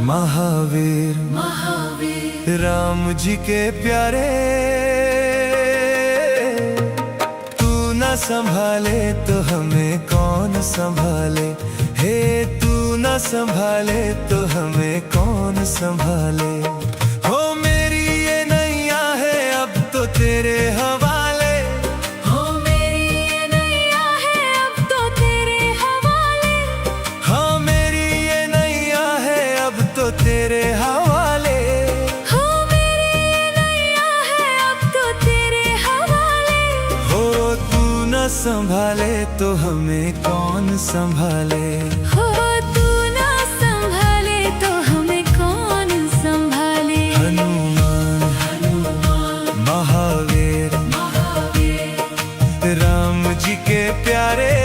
महावीर राम जी के प्यारे, तू न संभाले तो हमें कौन संभाले। हे तू न संभाले तो हमें कौन संभाले। हो मेरी ये नैया है अब तो तेरे हवाले। हो मेरी ये नैया है अब तो तेरे हवाले। हाँ मेरी ये नैया है अब तो तेरे हवाले। हो मेरी ये नैया है अब तो तेरे हवाले। हो तू न संभाले तो हमें कौन संभाले। हो तू ना संभाले तो हमें कौन संभाले। हनुमान महावीर राम जी के प्यारे,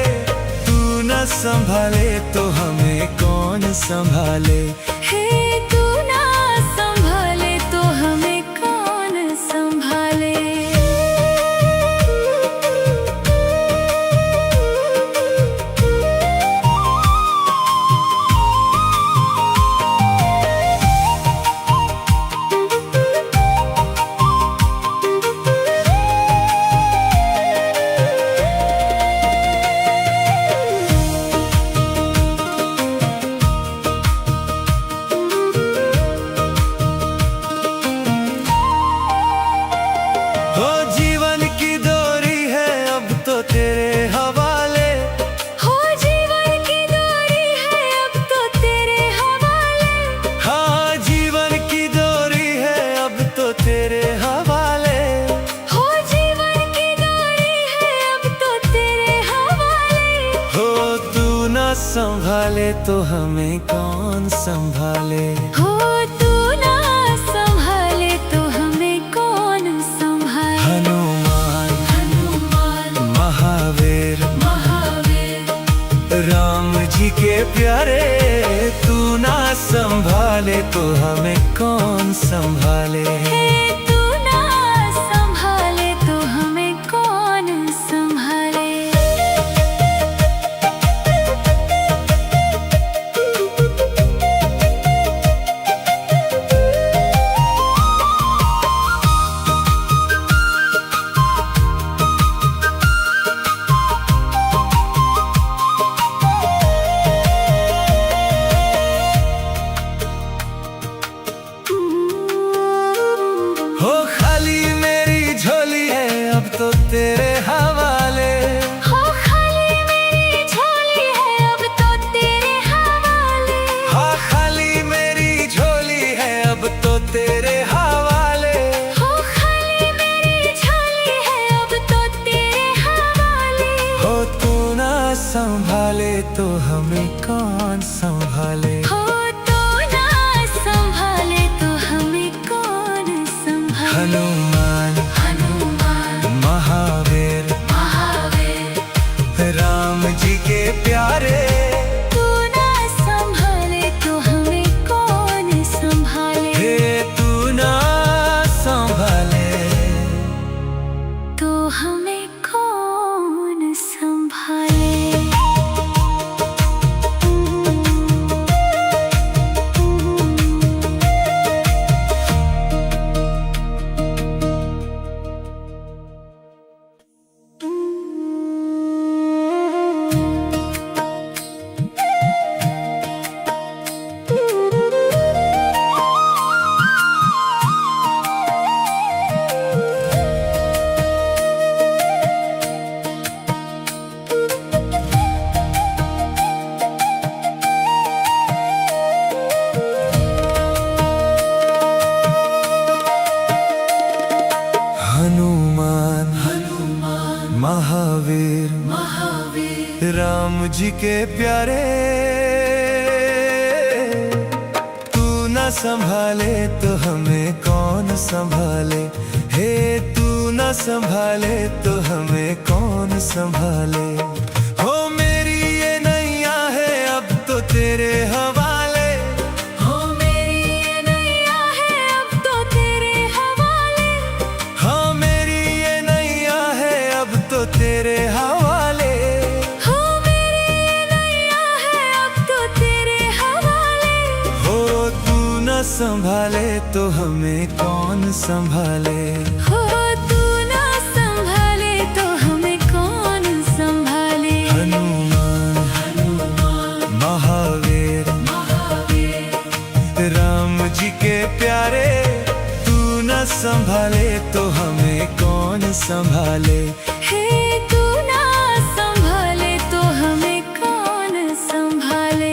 तू न संभाले तो हमें कौन संभाले। हे तू ना संभाले तो हमें कौन संभाले। हो जीवन की डोरी है अब तो तेरे हवाले। हो जीवन की डोरी है अब तो तेरे हवाले। हाँ जीवन की डोरी है अब तो तेरे हवाले। हो जीवन की डोरी है अब तो तेरे हवाले। हो तू न संभाले तो हमें कौन संभाले। हो तू ना संभाले तो हमें कौन संभाले। हनुमान महावीर राम जी के प्यारे, तू ना संभाले तो हमें कौन संभाले। हे तू ना संभाले तो हमें कौन संभाले। हो खाली मेरी झोली है अब तो तेरे हवाले। हो खाली मेरी झोली है अब तो तेरे हवाले। हाँ खाली मेरी झोली है अब तो तेरे हवाले। हो खाली मेरी झोली है अब तो तेरे हवाले। हो तू ना संभाले तो हमें कौन संभाले। हो तू ना संभाले तो हमें कौन संभाले। हनुमान महावीर राम जी के प्यारे, तू ना संभाले तो हमें कौन संभाले। हे तू ना संभाले तो हमें कौन संभाले। हनुमान महावीर राम जी के प्यारे, तू न संभाले तो हमें कौन संभाले। हे तू न संभाले तो हमें कौन संभाले। हो मेरी ये नैया है अब तो तेरे हवाले। हो मेरी ये नैया है अब तो तेरे हवाले। हाँ मेरी ये नैया है अब तो तेरे हवाले। हो मेरी ये नैया है अब तो तेरे हवाले। हो तू संभाले तो हमें कौन संभाले। हो तू ना संभाले तो हमें कौन संभाले। हनुमान महावीर राम जी के प्यारे, तू न संभाले तो हमें कौन संभाले। हे तू ना संभाले तो हमें कौन संभाले।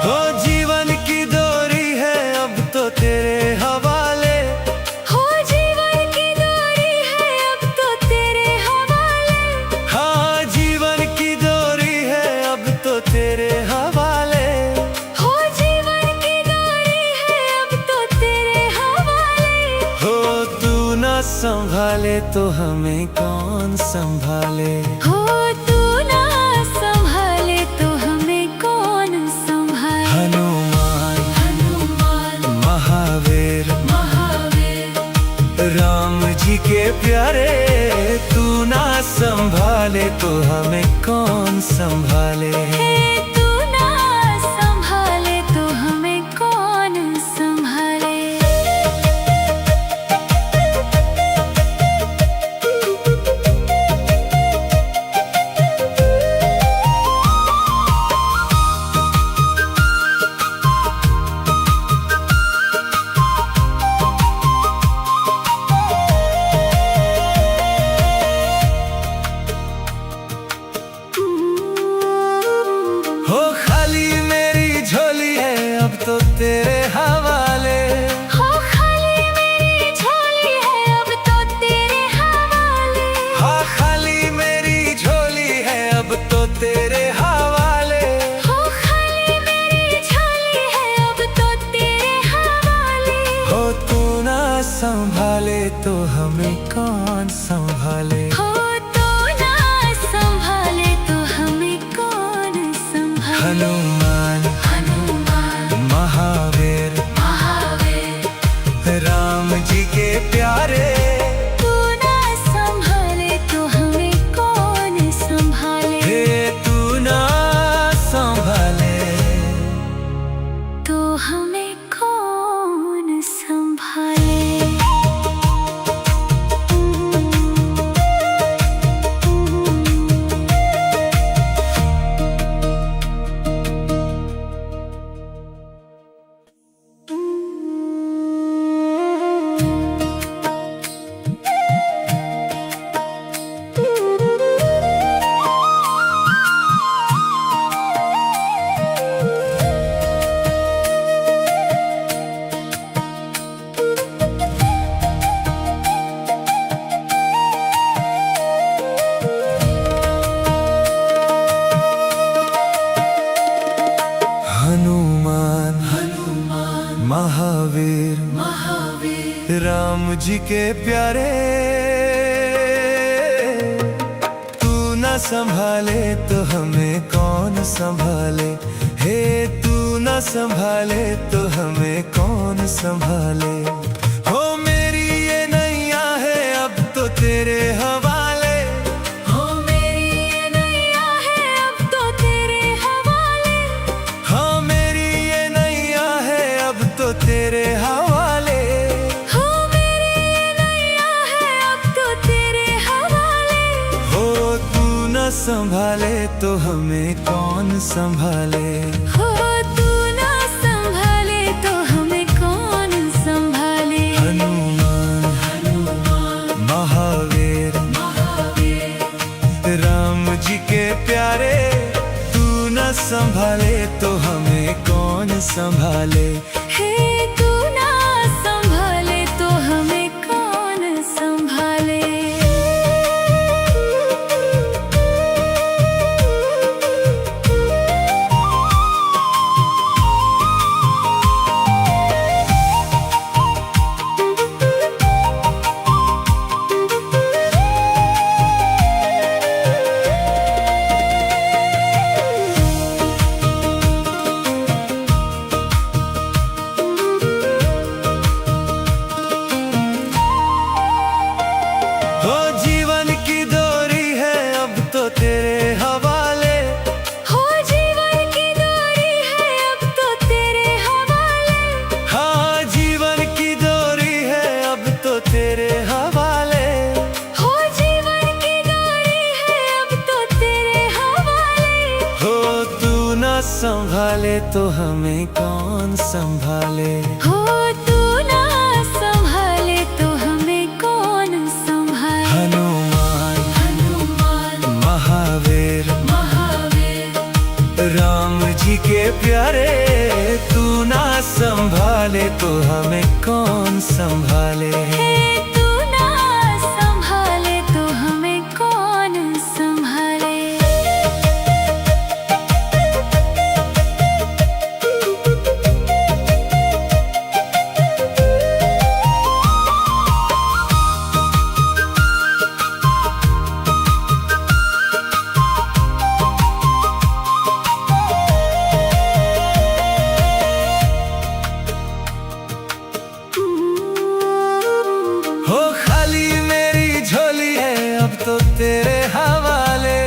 हो जीवन की डोरी है अब तो तेरे हवाले। हो जीवन की डोरी है अब तो तेरे हवाले। हाँ जीवन की डोरी है अब तो तेरे हवाले। हो जीवन की डोरी है अब तो तेरे हवाले। हो तू न संभाले तो हमें कौन संभाले। हो तू ना संभाले तो हमें कौन संभाले। हनुमान महावीर राम जी के प्यारे, तू ना संभाले तो हमें कौन संभाले। हे तू ना संभाले तो हमें कौन संभाले। हो खाली मेरी झोली है अब तो तेरे हवाले। हो खाली मेरी झोली है अब तो तेरे हवाले। हाँ खाली मेरी झोली है अब तो तेरे हवाले। हो खाली मेरी झोली है अब तो तेरे हवाले। हो तू ना संभाले तो हमें कौन संभाले। हो तो ना संभाले तो हमें कौन संभाले। हनुमान महावीर राम जी के प्यारे, तू ना संभाले तो हमें कौन संभाले। हे तू ना संभाले तो हमें कौन संभाले। हनुमान महावीर राम जी के प्यारे, तू न संभाले तो हमें कौन संभाले। हे तू न संभाले तो हमें कौन संभाले। हो मेरी ये नैया है अब तो तेरे हवाले। हो मेरी ये नैया है अब तो तेरे हवाले। हाँ मेरी ये नैया है अब तो तेरे हवाले। हो मेरी ये नैया है अब तो तेरे हवाले। हो तू न संभाले तो हमें कौन संभाले। हो तू ना संभाले तो हमें कौन संभाले। हनुमान महावीर राम जी के प्यारे, तू न संभाले तो हमें कौन संभाले। हे तू ना संभाले तो हमें कौन संभाले। तो हमें कौन संभाले। हो तू ना संभाले तो हमें कौन संभाले। हनुमान हनुमान महावीर महावीर राम जी के प्यारे, तू ना संभाले तो हमें कौन संभाले। हे तू ना संभाले तो हमें कौन संभाले। हो खाली मेरी झोली है अब तो तेरे हवाले।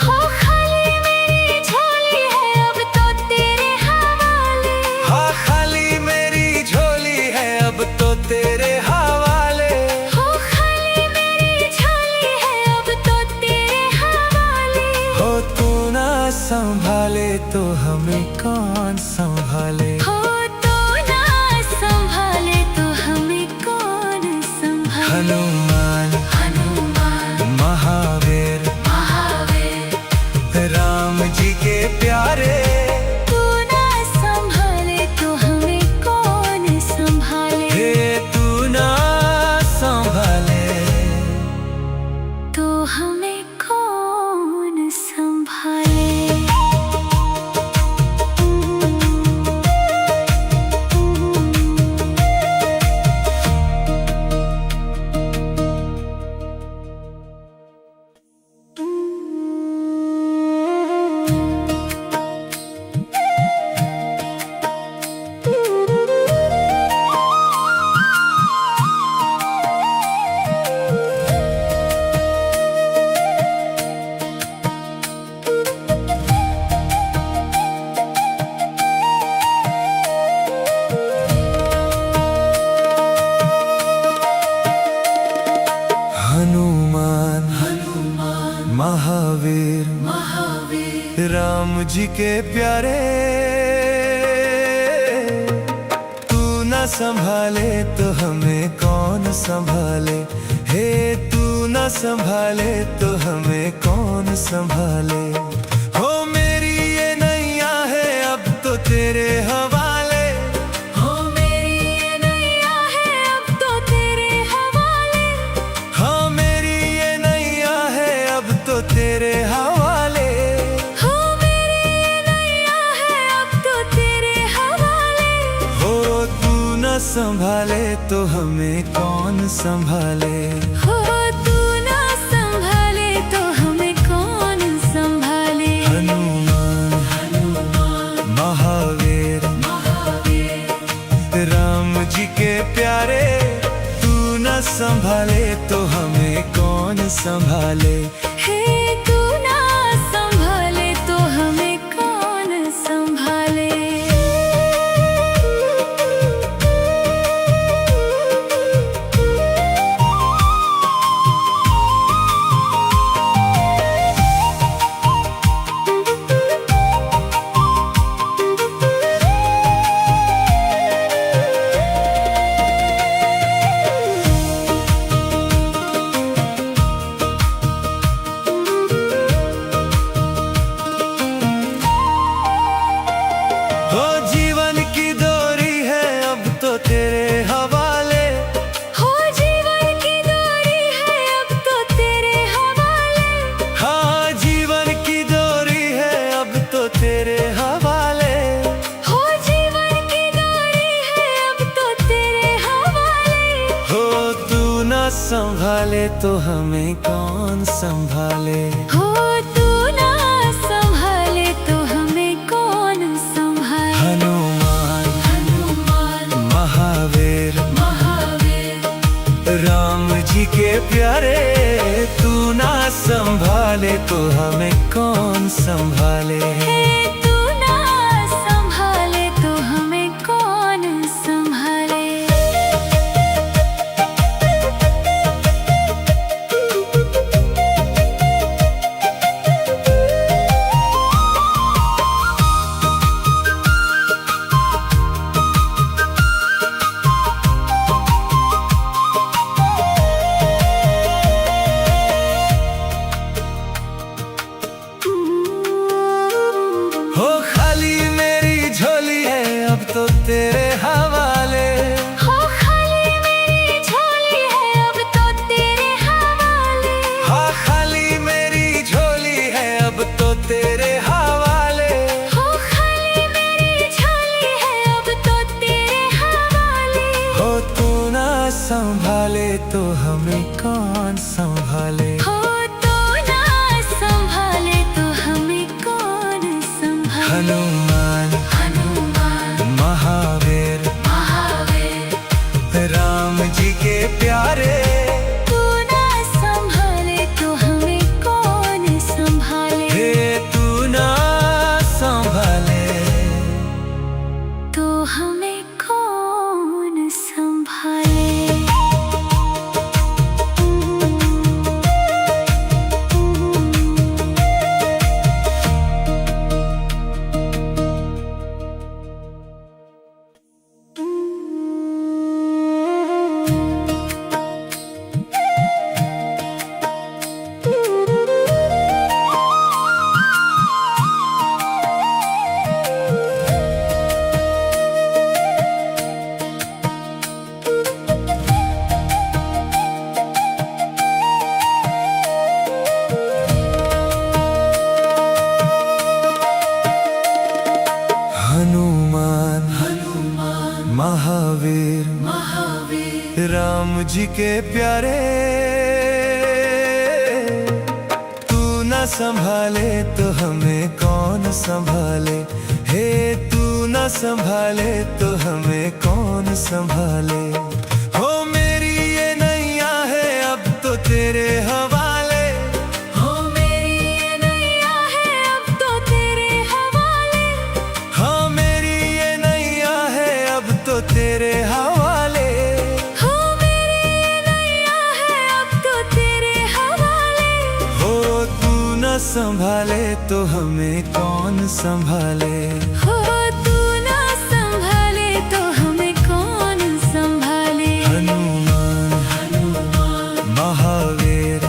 हो खाली मेरी झोली है अब तो तेरे हवाले। हाँ खाली मेरी झोली है अब तो तेरे हवाले। हो खाली मेरी झोली है अब तो तेरे हवाले। हो तू ना संभाले तो हमें कौन संभाले। हो तो ना संभाले तो हमें कौन संभाले। हनुमान हनुमान महावीर महावीर राम जी के प्यारे, तू ना संभाले तो हमें कौन संभाले। हे तू ना संभाले तो हमें कौन संभाले। हनुमान हनुमान महावीर महावीर राम जी के प्यारे, तू ना संभाले तो हमें कौन संभाले। हे तू ना संभाले तो हमें कौन संभाले। हो मेरी ये नैया है अब तो तेरे हवाले। हो मेरी ये नैया है अब तो तेरे हवाले। हाँ मेरी ये नैया है अब तो तेरे हवाले। हो मेरी ये नैया है अब तो तेरे हवाले। हो तू न संभाले तो हमें कौन संभाले। हो तू ना संभाले तो हमें कौन संभाले। हनुमान हनुमान महावीर महावीर राम जी के प्यारे, तू न संभाले तो हमें कौन संभाले। हे तू ना संभाले तो हमें कौन संभाले। हो जीवन की डोरी है अब तो तेरे हवाले। हो जीवन की डोरी है अब तो तेरे हवाले। हाँ जीवन की डोरी है अब तो तेरे हवाले। हो जीवन की डोरी है अब तो तेरे हवाले। हो तू न संभाले तो हमें कौन संभाले। हो तू ना संभाले तो हमें कौन संभाले। हनुमान हनुमान महावीर महावीर राम जी के प्यारे, तू ना संभाले तो हमें कौन संभाले। हे तू ना संभाले तो हमें कौन संभाले। संभाले तो हमें कौन संभाले। हो तू ना संभाले तो हमें कौन संभाले। हनुमान हनुमान महावीर महावीर राम जी के प्यारे, तू ना संभाले तो हमें कौन संभाले। हे तू ना संभाले तो हमें कौन संभाले। हनुमान महावीर महावीर राम जी के प्यारे, तू ना संभाले तो हमें कौन संभाले। हे तू ना संभाले तो हमें कौन संभाले। हो मेरी ये नैया है अब तो तेरे हवाले। हो मेरी ये नैया है अब तो तेरे हवाले। हाँ मेरी ये नैया है अब तो तेरे हवाले। हो मेरी ये नैया है अब तो तेरे हवाले। हो तू न संभाले तो हमें कौन संभाले। हो तू ना संभाले तो हमें कौन संभाले। हनुमान महावीर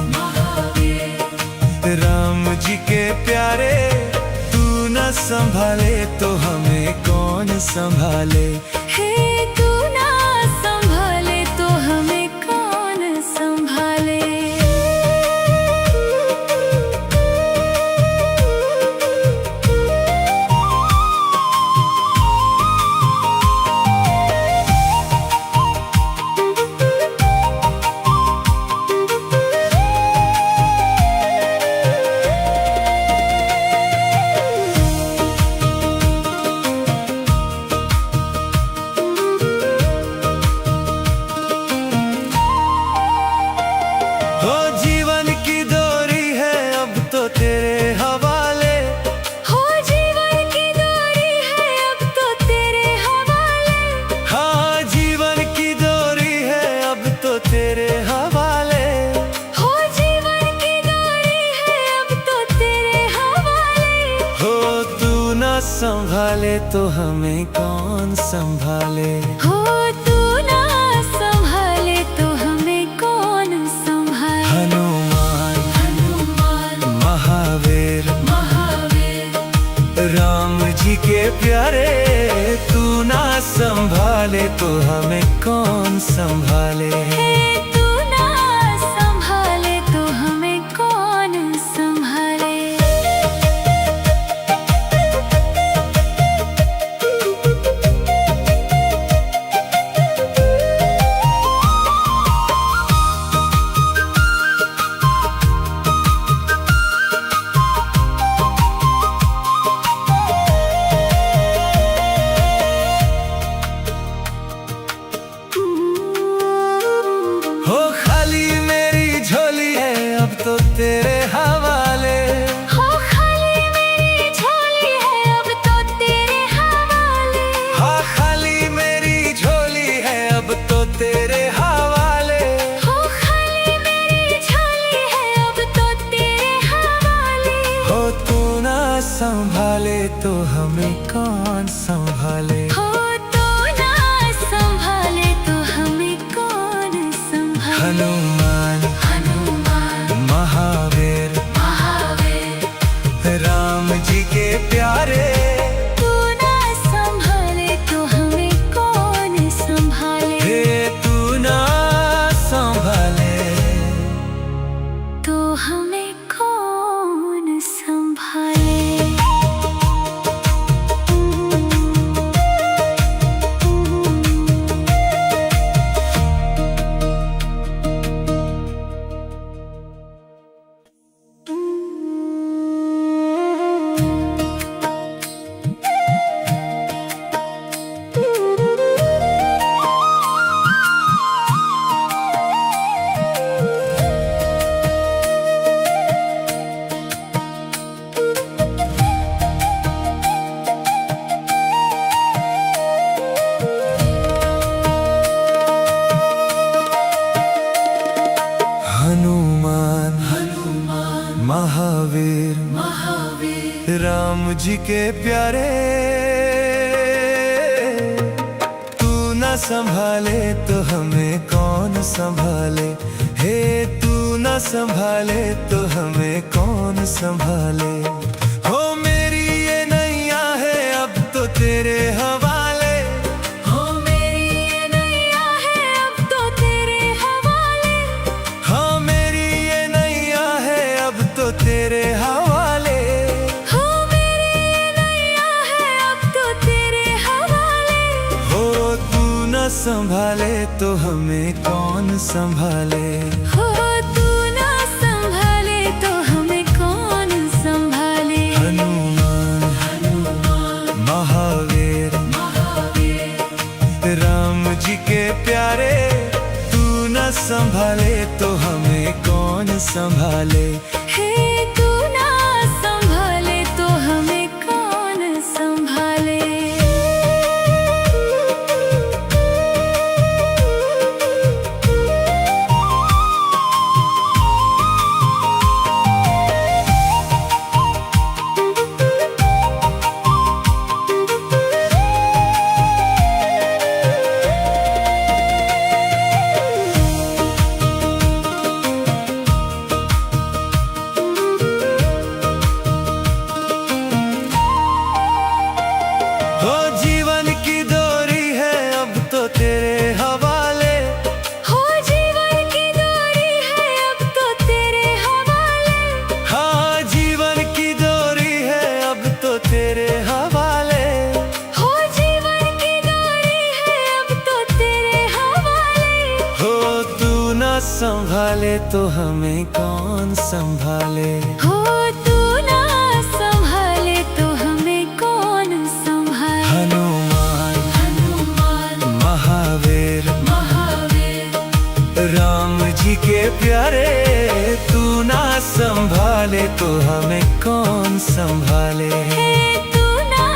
राम जी के प्यारे, तू न संभाले तो हमें कौन संभाले। हे तू ना संभाले तो हमें कौन संभाले। हो जीवन की डोरी है अब तो तेरे हवाले। हो जीवन की डोरी है अब तो तेरे हवाले। हाँ जीवन की डोरी है अब तो तेरे हवाले। हो जीवन की डोरी है अब तो तेरे हवाले। हो तू न संभाले तो हमें कौन संभाले। हो तू ना संभाले तो हमें कौन संभाले। हनुमान महावीर राम जी के प्यारे, तू ना संभाले तो हमें कौन संभाले। हे तू ना संभाले तो हमें कौन संभाले। जी के प्यारे, तू ना संभाले तो हमें कौन संभाले। हे तू ना संभाले तो हमें कौन संभाले। हो मेरी ये नैया है अब तो तेरे हवाले। हो मेरी ये नैया है अब तो तेरे हवाले। हाँ मेरी ये नैया है अब तो तेरे हवाले। हो मेरी ये नैया है अब तो तेरे हवाले। हो तू न संभाले तो हमें कौन संभाले। हो तू ना संभाले तो हमें कौन संभाले। हनुमान महावीर राम जी के प्यारे, तू न संभाले तो हमें कौन संभाले। हे तू ना संभाले तो हमें कौन संभाले। हो जीवन की डोरी है अब तो तेरे हवाले। हो जीवन की डोरी है अब तो तेरे हवाले। हाँ जीवन की डोरी है अब तो तेरे हवाले। हो जीवन की डोरी है अब तो तेरे हवाले। हो तू न संभाले तो हमें कौन संभाले। हो तू ना संभाले तो हमें कौन संभाले। हनुमान महावीर राम जी के प्यारे, तू ना संभाले तो हमें कौन संभाले। हे तू ना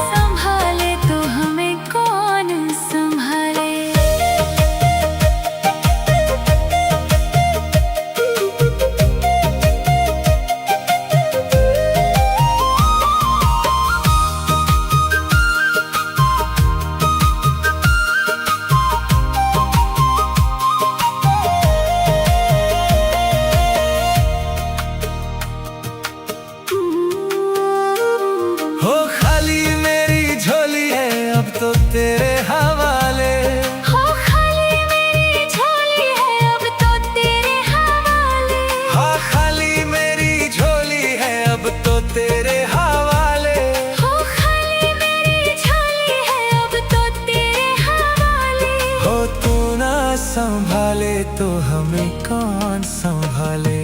संभाले तो हमें कौन संभाले। हो खाली मेरी झोली है अब तो तेरे हवाले। हो खाली मेरी झोली है अब तो तेरे हवाले। हाँ खाली मेरी झोली है अब तो तेरे हवाले। हो खाली मेरी झोली है अब तो तेरे हवाले। हो तू ना संभाले तो हमें कौन संभाले।